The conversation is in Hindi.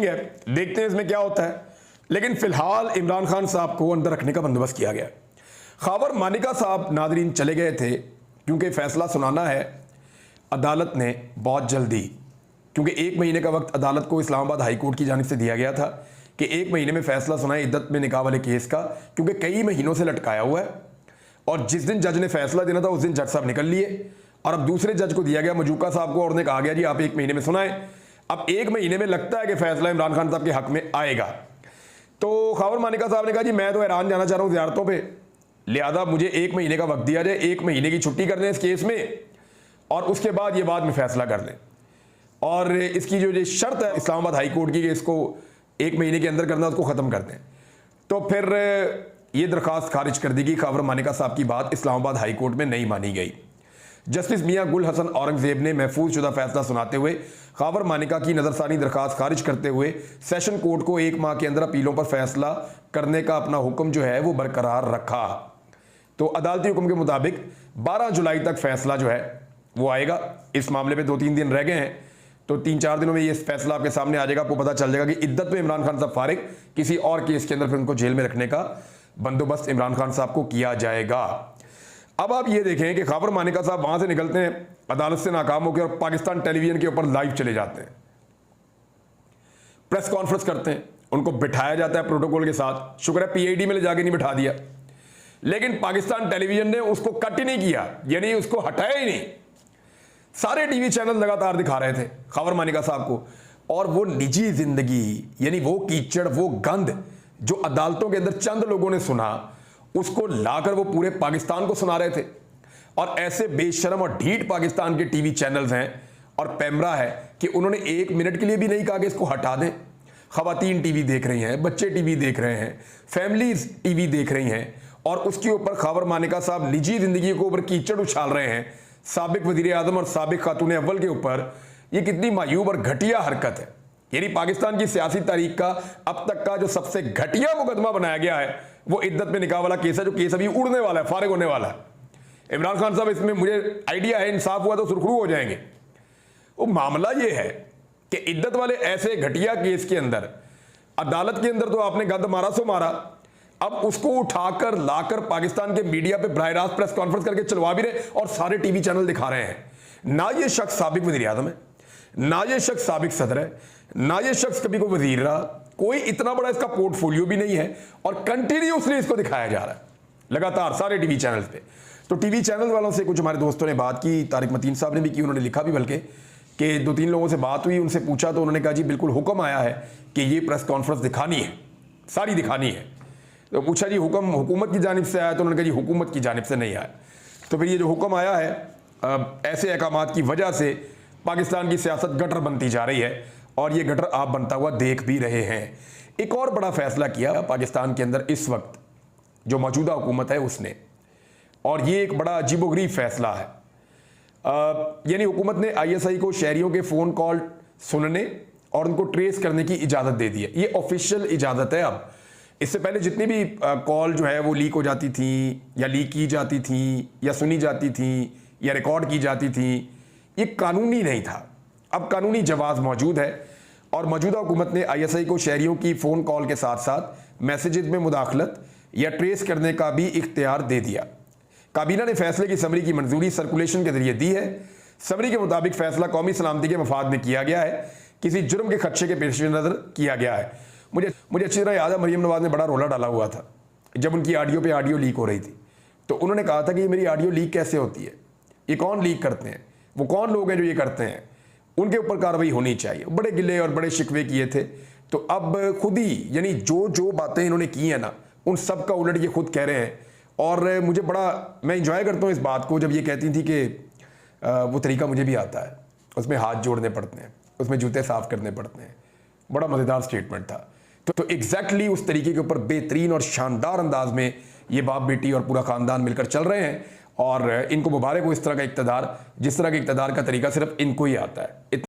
देखते हैं इसमें क्या होता है। लेकिन फिलहाल इमरान खान साहब को अंदर रखने का बंदोबस्त किया गया। खैबर मानिका साहब नादरीन चले गए थे क्योंकि फैसला सुनाना है अदालत ने बहुत जल्दी, क्योंकि 1 महीने का वक्त अदालत को इस्लामाबाद हाई कोर्ट की जानिब से दिया गया था कि 1 महीने में फैसला सुनाए इद्दत में निकाह वाले केस का, क्योंकि कई महीनों से लटकाया हुआ है। और जिस दिन जज ने फैसला देना था उस दिन जज साहब निकल लिए और अब दूसरे जज को दिया गया, मजूका साहब को, और उन्हें कहा गया जी आप 1 महीने में सुनाएं। अब 1 महीने में लगता है कि फैसला इमरान खान साहब के हक में आएगा। तो खैबर मानिका साहब ने कहा जी मैं तो ईरान जाना चाह रहा हूँ ज़ियारतों पे, लिहाजा मुझे 1 महीने का वक्त दिया जाए, 1 महीने की छुट्टी कर दें इस केस में और उसके बाद ये बाद में फैसला कर लें। और इसकी जो शर्त है इस्लामाबाद हाई कोर्ट की कि इसको 1 महीने के अंदर करना, उसको ख़त्म कर दें। तो फिर ये दरख्वास्त खारिज कर दी गई। खैबर मानिका साहब की बात इस्लामाबाद हाई कोर्ट में नहीं मानी गई। जस्टिस मियां गुल हसन औरंगजेब ने महफूज शुदा फैसला सुनाते हुए खैबर मानिका की नज़रसानी दरख्वास्त खारिज करते हुए सेशन कोर्ट को 1 माह के अंदर अपीलों पर फैसला करने का अपना हुक्म जो है वो बरकरार रखा। तो अदालती हुक्म के मुताबिक 12 जुलाई तक फैसला जो है वो आएगा। इस मामले पे 2-3 दिन रह गए हैं, तो 3-4 दिनों में ये फैसला आपके सामने आ जाएगा। आपको पता चल जाएगा कि इद्दत में इमरान खान साहब फारिग, किसी और केस के अंदर फिर उनको जेल में रखने का बंदोबस्त इमरान खान साहब को किया जाएगा। अब आप ये देखें कि खैबर मानिका साहब वहां से निकलते हैं अदालत से नाकाम होकर और पाकिस्तान टेलीविजन के ऊपर लाइव चले जाते हैं, प्रेस कॉन्फ्रेंस करते हैं, उनको बिठाया जाता है प्रोटोकॉल के साथ। शुक्र है पीआईडी में ले जाके नहीं बिठा दिया, लेकिन पाकिस्तान टेलीविजन ने उसको कट ही नहीं किया, यानी उसको हटाया ही नहीं। सारे टीवी चैनल लगातार दिखा रहे थे खैबर मानिका साहब को, और वो निजी जिंदगी, यानी वो कीचड़, वो गंद जो अदालतों के अंदर चंद लोगों ने सुना, उसको लाकर वो पूरे पाकिस्तान को सुना रहे थे। और ऐसे बेशरम और ढीठ पाकिस्तान के टीवी चैनल्स हैं और पैमरा है कि उन्होंने 1 मिनट के लिए भी नहीं कहा कि इसको हटा दें। खवातीन टीवी देख रही हैं, बच्चे टीवी देख रहे हैं, फैमिलीज टीवी देख रही हैं, और उसके ऊपर खैबर मानिका साहब निजी जिंदगी के ऊपर कीचड़ उछाल रहे हैं साबिक वजीर आजम और साबिक खातून अव्वल के ऊपर। ये कितनी मायूब और घटिया हरकत है। यानी पाकिस्तान की सियासी तारीख का अब तक का जो सबसे घटिया मुकदमा बनाया गया है वो इद्दत में निकाह वाला केस है, जो केस अभी उड़ने वाला है, फारिग होने वाला है। इमरान खान साहब इसमें, मुझे आइडिया है, इंसाफ हुआ तो सुरखरू हो जाएंगे। वो मामला ये है कि इद्दत वाले ऐसे घटिया केस के अंदर अदालत के अंदर तो आपने गंद मारा सो मारा, अब उसको उठाकर लाकर पाकिस्तान के मीडिया पे बराह रास्त प्रेस कॉन्फ्रेंस करके चलवा भी रहे और सारे टीवी चैनल दिखा रहे हैं। ना ये शख्स साबिक वज़ीर आज़म है, ना ये शख्स साबिक सदर है, ना ये शख्स कभी कोई वजीर रहा, कोई इतना बड़ा इसका पोर्टफोलियो भी नहीं है, और कंटिन्यूसली इसको दिखाया जा रहा है लगातार सारे टीवी चैनल्स पे। तो टीवी चैनल वालों से कुछ हमारे दोस्तों ने बात की, तारिक मतीन साहब ने भी की, उन्होंने लिखा भी बल्कि कि 2-3 लोगों से बात हुई, उनसे पूछा तो उन्होंने कहा जी बिल्कुल हुक्म आया है कि ये प्रेस कॉन्फ्रेंस दिखानी है, सारी दिखानी है। तो पूछा जी हुक्म हुकूमत की जानिब से आया, तो उन्होंने कहा जी हुकूमत की जानिब से नहीं आया। तो फिर ये जो हुक्म आया है, ऐसे अहकामात की वजह से पाकिस्तान की सियासत गटर बनती जा रही है, और ये गटर आप बनता हुआ देख भी रहे हैं। एक और बड़ा फैसला किया पाकिस्तान के अंदर इस वक्त जो मौजूदा हुकूमत है उसने, और ये एक बड़ा अजीबोगरीब फैसला है। यानी हुकूमत ने ISI को शहरियों के फ़ोन कॉल सुनने और उनको ट्रेस करने की इजाज़त दे दी है। ये ऑफिशियल इजाज़त है। अब इससे पहले जितनी भी कॉल जो है वो लीक हो जाती थी, या लीक की जाती थी, या सुनी जाती थी, या रिकॉर्ड की जाती थी, ये कानूनी नहीं था। अब कानूनी जवाज़ मौजूद है, और मौजूदा हुकूमत ने ISI को शहरियों की फ़ोन कॉल के साथ साथ मैसेजेस में मुदाखलत या ट्रेस करने का भी इख्तियार दे दिया। काबीना ने फैसले की समरी की मंजूरी सर्कुलेशन के जरिए दी है। समरी के मुताबिक फैसला कौमी सलामती के मफाद में किया गया है, किसी जुर्म के खदशे के पेश नज़र किया गया है। मुझे अच्छी तरह याद है मरीम नवाज ने बड़ा रोला डाला हुआ था जब उनकी ऑडियो पे ऑडियो लीक हो रही थी, तो उन्होंने कहा था कि मेरी ऑडियो लीक कैसे होती है, ये कौन लीक करते हैं, वो कौन लोग हैं जो ये करते हैं, उनके ऊपर कार्रवाई होनी चाहिए। बड़े गिले और बड़े शिकवे किए थे। तो अब खुद ही, यानी जो बातें इन्होंने की हैं ना, उन सब का उलट ये खुद कह रहे हैं। और मुझे बड़ा, मैं इंजॉय करता हूँ इस बात को जब ये कहती थी कि वो तरीका मुझे भी आता है, उसमें हाथ जोड़ने पड़ते हैं, उसमें जूते साफ करने पड़ते हैं। बड़ा मज़ेदार स्टेटमेंट था। तो एग्जैक्टली उस तरीके के ऊपर बेहतरीन और शानदार अंदाज में ये बाप बेटी और पूरा ख़ानदान मिलकर चल रहे हैं, और इनको मुबारक हो इस तरह का इक़्तिदार, जिस तरह के इक़्तिदार का तरीका सिर्फ इनको ही आता है।